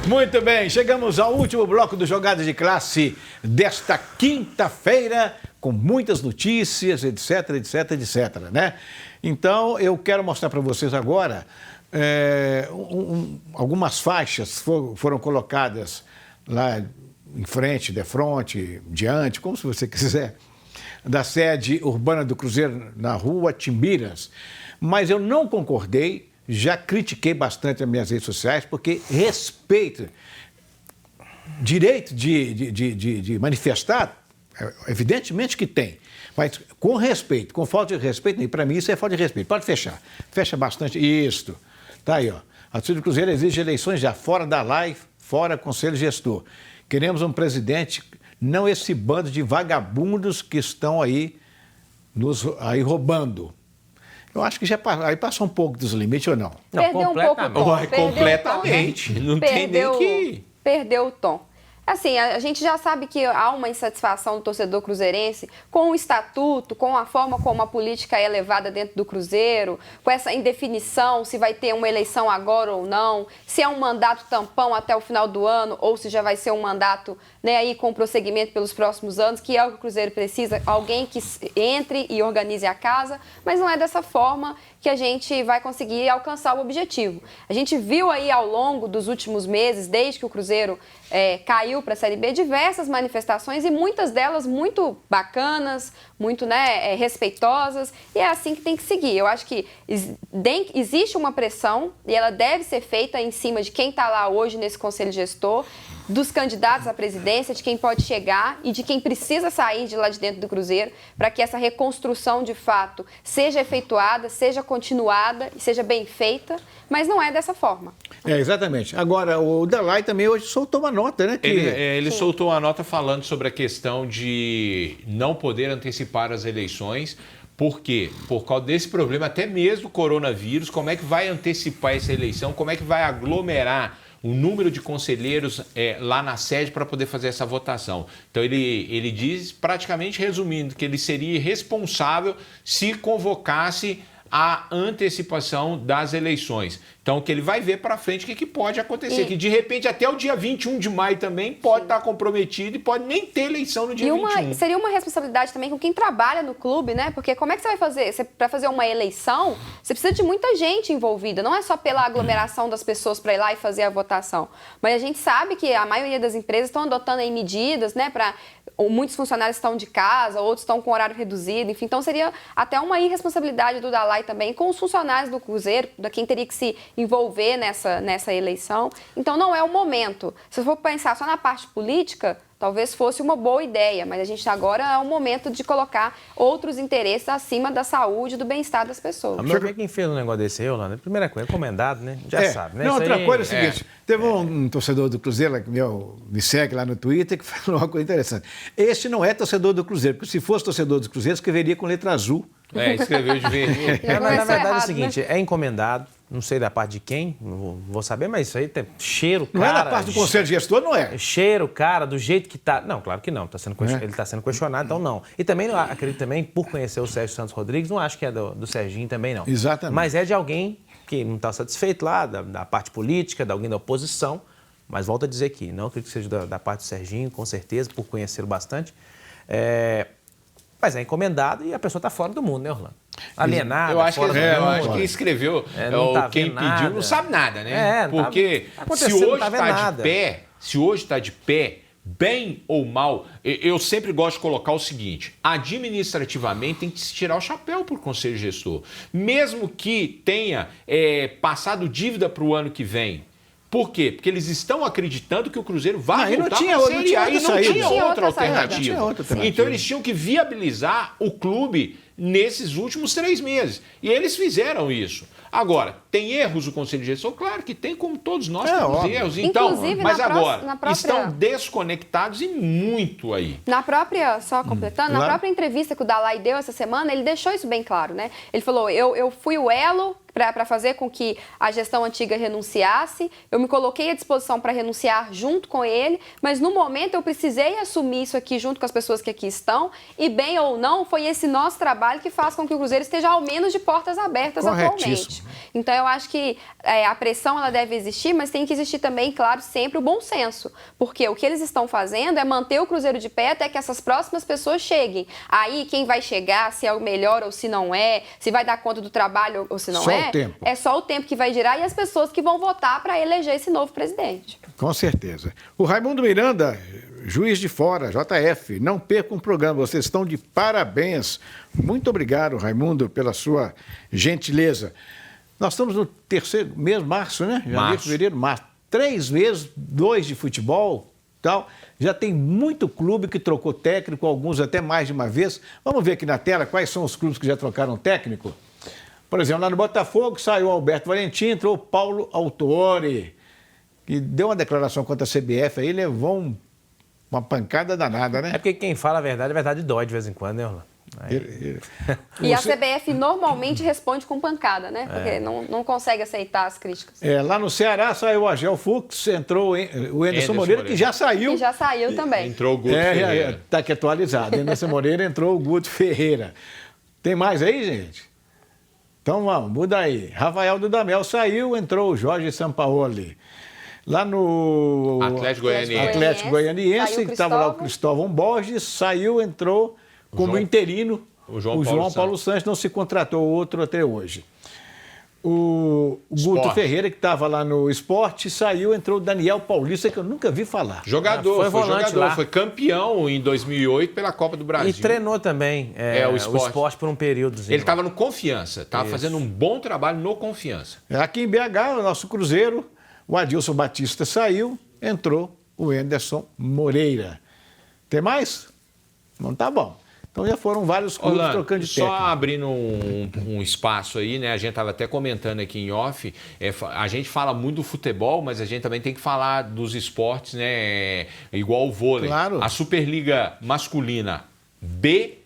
Muito bem, chegamos ao último bloco do Jogada de Classe desta quinta-feira, com muitas notícias, etc, etc, etc, né? Então, eu quero mostrar para vocês agora algumas faixas foram colocadas lá em frente, de frente, diante, como se você quiser, da sede urbana do Cruzeiro na rua Timbiras. Mas eu não concordei, já critiquei bastante nas minhas redes sociais, porque respeito, direito de manifestar, evidentemente que tem, mas com respeito, com falta de respeito, e para mim isso é falta de respeito. Pode fechar, fecha bastante, isso, tá aí, ó. A torcida do Cruzeiro exige eleições já fora da live, fora conselho gestor. Queremos um presidente, não esse bando de vagabundos que estão aí, aí roubando. Eu acho que já aí passou um pouco dos limites ou não? Não, perdeu um pouco o tom. Completamente. Não tem nem que... Perdeu o tom. Assim, a gente já sabe que há uma insatisfação do torcedor cruzeirense com o estatuto, com a forma como a política é levada dentro do Cruzeiro, com essa indefinição, se vai ter uma eleição agora ou não, se é um mandato tampão até o final do ano ou se já vai ser um mandato, né, aí com prosseguimento pelos próximos anos, que é o que o Cruzeiro precisa, alguém que entre e organize a casa, mas não é dessa forma que a gente vai conseguir alcançar o objetivo. A gente viu aí ao longo dos últimos meses, desde que o Cruzeiro caiu para a Série B, diversas manifestações e muitas delas muito bacanas, muito, né, respeitosas, e é assim que tem que seguir. Eu acho que existe uma pressão e ela deve ser feita em cima de quem está lá hoje nesse conselho gestor, dos candidatos à presidência, de quem pode chegar e de quem precisa sair de lá de dentro do Cruzeiro para que essa reconstrução de fato seja efetuada, seja continuada e seja bem feita, mas não é dessa forma. Exatamente. Agora, o Dalai também hoje soltou uma nota, né? Ele soltou uma nota falando sobre a questão de não poder antecipar as eleições. Por quê? Por causa desse problema, até mesmo do coronavírus, como é que vai antecipar essa eleição, como é que vai aglomerar o número de conselheiros lá na sede para poder fazer essa votação. Então, ele diz, praticamente resumindo, que ele seria irresponsável se convocasse a antecipação das eleições. Então, que ele vai ver para frente o que pode acontecer. Que, de repente, até o dia 21 de maio também pode estar comprometido e pode nem ter eleição no dia 21. Seria uma responsabilidade também com quem trabalha no clube, né? Porque como é que você vai fazer? Para fazer uma eleição, você precisa de muita gente envolvida. Não é só pela aglomeração das pessoas para ir lá e fazer a votação. Mas a gente sabe que a maioria das empresas estão adotando aí medidas, né? Muitos funcionários estão de casa, outros estão com horário reduzido, enfim. Então, seria até uma irresponsabilidade do Dalai também com os funcionários do Cruzeiro, da quem teria que se envolver nessa eleição. Então, não é o momento. Se for pensar só na parte política, talvez fosse uma boa ideia, mas a gente agora é o momento de colocar outros interesses acima da saúde e do bem-estar das pessoas. Mas quem fez um negócio desse aí, Orlando? Primeira coisa, encomendado, né? Já sabe, né? Não, outra coisa é o seguinte, teve um torcedor do Cruzeiro que me segue lá no Twitter que falou uma coisa interessante. Este não é torcedor do Cruzeiro, porque se fosse torcedor do Cruzeiro, escreveria com letra azul. Escreveu de vermelho. Mas na verdade é o seguinte, né? É encomendado, não sei da parte de quem, não vou saber, mas isso aí tem cheiro, cara... Não é da parte do conselho gestor, não é? Cheiro, cara, do jeito que tá... Não, claro que não, ele está sendo questionado, então não. E também, acredito também, por conhecer o Sérgio Santos Rodrigues, não acho que é do Serginho também, não. Exatamente. Mas é de alguém que não está satisfeito lá, da parte política, de alguém da oposição, mas volto a dizer aqui, não acredito que seja da parte do Serginho, com certeza, por conhecê-lo bastante. Mas é encomendado e a pessoa está fora do mundo, né, Orlando? Alienada, eu acho que escreveu, quem pediu nada. Não sabe nada, né? Porque se hoje está de pé, bem ou mal, eu sempre gosto de colocar o seguinte, administrativamente tem que se tirar o chapéu por conselho gestor. Mesmo que tenha passado dívida para o ano que vem. Por quê? Porque eles estão acreditando que o Cruzeiro vai voltar para a Série A e não tinha outra alternativa. Então eles tinham que viabilizar o clube nesses últimos 3 meses. E eles fizeram isso. Agora, tem erros o Conselho de Gestão? Claro que tem, como todos nós temos erros. Então, mas agora, estão desconectados e muito aí. Só completando, na própria entrevista que o Dalai deu essa semana, ele deixou isso bem claro, né? Ele falou, eu fui o elo para fazer com que a gestão antiga renunciasse, eu me coloquei à disposição para renunciar junto com ele, mas no momento eu precisei assumir isso aqui junto com as pessoas que aqui estão, e bem ou não, foi esse nosso trabalho que faz com que o Cruzeiro esteja ao menos de portas abertas atualmente. Então, eu acho que a pressão ela deve existir, mas tem que existir também, claro, sempre o bom senso. Porque o que eles estão fazendo é manter o Cruzeiro de pé até que essas próximas pessoas cheguem. Aí, quem vai chegar, se é o melhor ou se não é, se vai dar conta do trabalho ou se não é, é só o tempo que vai girar e as pessoas que vão votar para eleger esse novo presidente. Com certeza. O Raimundo Miranda, Juiz de Fora, JF, não perca um programa, vocês estão de parabéns. Muito obrigado, Raimundo, pela sua gentileza. Nós estamos no terceiro mês, março, né? Janeiro, fevereiro, março. 3 meses, 2 de futebol, tal. Já tem muito clube que trocou técnico, alguns até mais de uma vez. Vamos ver aqui na tela quais são os clubes que já trocaram técnico. Por exemplo, lá no Botafogo saiu Alberto Valentim, entrou Paulo Autuori, que deu uma declaração contra a CBF aí, levou uma pancada danada, né? É porque quem fala a verdade dói de vez em quando, né, Orlando? E a CBF normalmente responde com pancada, né? Porque não consegue aceitar as críticas. Lá no Ceará saiu o Agel Fux, entrou o Anderson Moreira, que já saiu. Que já saiu também. Entrou o Guto Ferreira. Está aqui atualizado. Anderson Moreira entrou o Guto Ferreira. Tem mais aí, gente? Então vamos, muda aí. Rafael Dudamel saiu, entrou o Jorge Sampaoli. Lá no Atlético Goianiense, que estava lá o Cristóvão Borges, saiu, entrou como interino. O João Paulo Santos não se contratou outro até hoje. O Guto Ferreira, que estava lá no Sport, saiu, entrou o Daniel Paulista, que eu nunca vi falar. Foi volante lá. Foi campeão em 2008 pela Copa do Brasil. E treinou também o Sport por um período. Ele estava no Confiança, estava fazendo um bom trabalho no Confiança. Aqui em BH, o nosso Cruzeiro, o Adilson Batista saiu, entrou o Anderson Moreira. Tem mais? Não tá bom. Então já foram vários clubes trocando de técnico. Só abrindo um espaço aí, né? A gente estava até comentando aqui em off, a gente fala muito do futebol, mas a gente também tem que falar dos esportes, né? Igual o vôlei. Claro. A Superliga Masculina B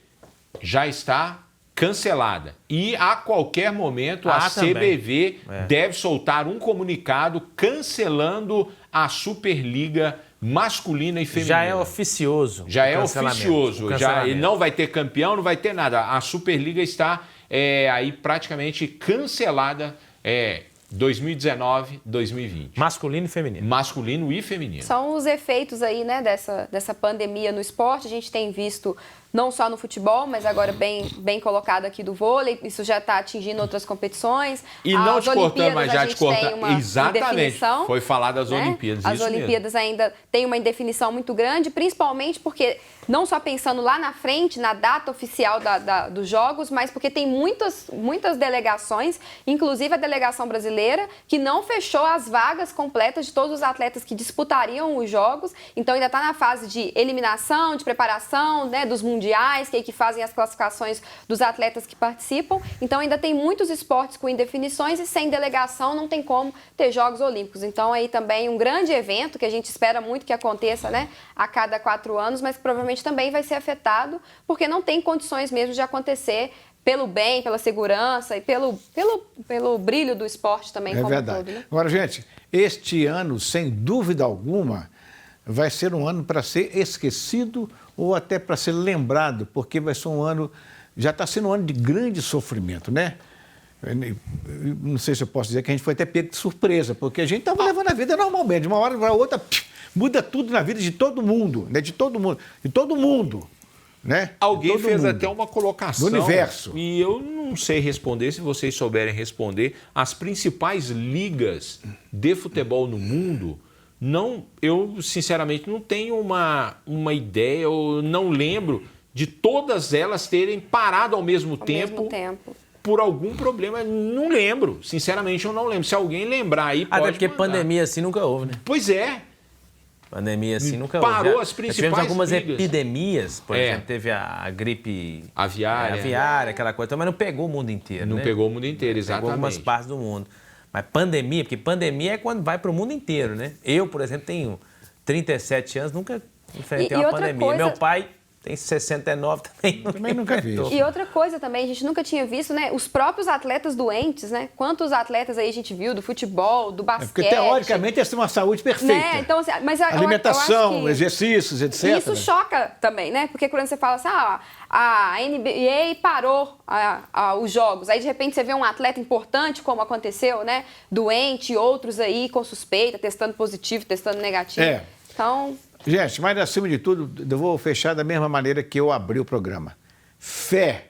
já está cancelada. E a qualquer momento a CBV deve soltar um comunicado cancelando a Superliga masculina e feminina. Já é oficioso. Já é oficioso. E não vai ter campeão, não vai ter nada. A Superliga está aí praticamente cancelada 2019, 2020. Masculino e feminino. Masculino e feminino. São os efeitos aí, né, dessa pandemia no esporte. A gente tem visto não só no futebol, mas agora bem colocado aqui do vôlei. Isso já está atingindo outras competições. E não te cortando, mas já te cortando. Exatamente. Foi falar das Olimpíadas. As Olimpíadas ainda têm uma indefinição muito grande, principalmente porque, não só pensando lá na frente, na data oficial dos Jogos, mas porque tem muitas delegações, inclusive a delegação brasileira, que não fechou as vagas completas de todos os atletas que disputariam os Jogos. Então ainda está na fase de eliminação, de preparação, né, dos mundiais, que fazem as classificações dos atletas que participam. Então ainda tem muitos esportes com indefinições e sem delegação não tem como ter Jogos Olímpicos. Então aí também um grande evento que a gente espera muito que aconteça, né, a cada 4 anos, mas que provavelmente também vai ser afetado porque não tem condições mesmo de acontecer pelo bem, pela segurança e pelo brilho do esporte também como verdade. todo. Né? Agora, gente, este ano, sem dúvida alguma, vai ser um ano para ser esquecido ou até para ser lembrado, porque vai ser um ano, já está sendo um ano de grande sofrimento, né? Não sei se eu posso dizer que a gente foi até pego de surpresa, porque a gente estava levando a vida normalmente, de uma hora para outra, muda tudo na vida de todo mundo, né? De todo mundo. Né? Alguém fez até uma colocação. Do universo. E eu não sei responder, se vocês souberem responder. As principais ligas de futebol no mundo, eu sinceramente não tenho uma ideia, eu não lembro de todas elas terem parado ao mesmo tempo. Por algum problema, não lembro. Sinceramente, eu não lembro. Se alguém lembrar aí, pode até porque mandar. Pandemia assim nunca houve, né? Pois é. Pandemia assim nunca houve. Parou as principais tivemos algumas ligas. Epidemias, por exemplo, teve a gripe aviária, aquela coisa, mas não pegou o mundo inteiro, Não pegou o mundo inteiro, exatamente. Pegou algumas partes do mundo. Mas pandemia, porque pandemia é quando vai para o mundo inteiro, né? Eu, por exemplo, tenho 37 anos, nunca enfrentei uma pandemia. Meu pai tem 69 também. Também nunca vi. E outra coisa também, a gente nunca tinha visto, né? Os próprios atletas doentes, né? Quantos atletas aí a gente viu do futebol, do basquete. Porque, teoricamente, eles têm uma saúde perfeita. Né? Então, assim, mas alimentação, eu acho que exercícios, etc. Isso choca também, né? Porque quando você fala assim, a NBA parou os jogos, aí de repente você vê um atleta importante, como aconteceu, né? Doente, outros aí com suspeita, testando positivo, testando negativo. Então... Gente, mas acima de tudo, eu vou fechar da mesma maneira que eu abri o programa. Fé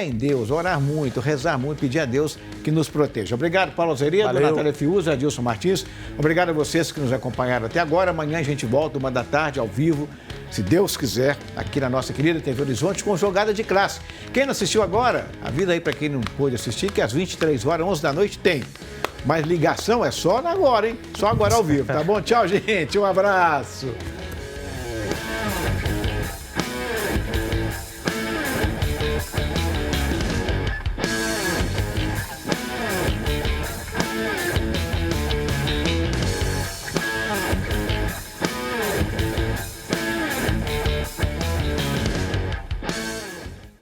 em Deus, orar muito, rezar muito, pedir a Deus que nos proteja. Obrigado, Paulo Azeredo, Natália Fiuza, Adilson Martins. Obrigado a vocês que nos acompanharam até agora. Amanhã a gente volta, 13h, ao vivo, se Deus quiser, aqui na nossa querida TV Horizonte, com Jogada de Classe. Quem não assistiu agora, avisa aí para quem não pôde assistir, que às 23h, 11h tem. Mas ligação é só agora, hein? Só agora ao vivo, tá bom? Tchau, gente. Um abraço.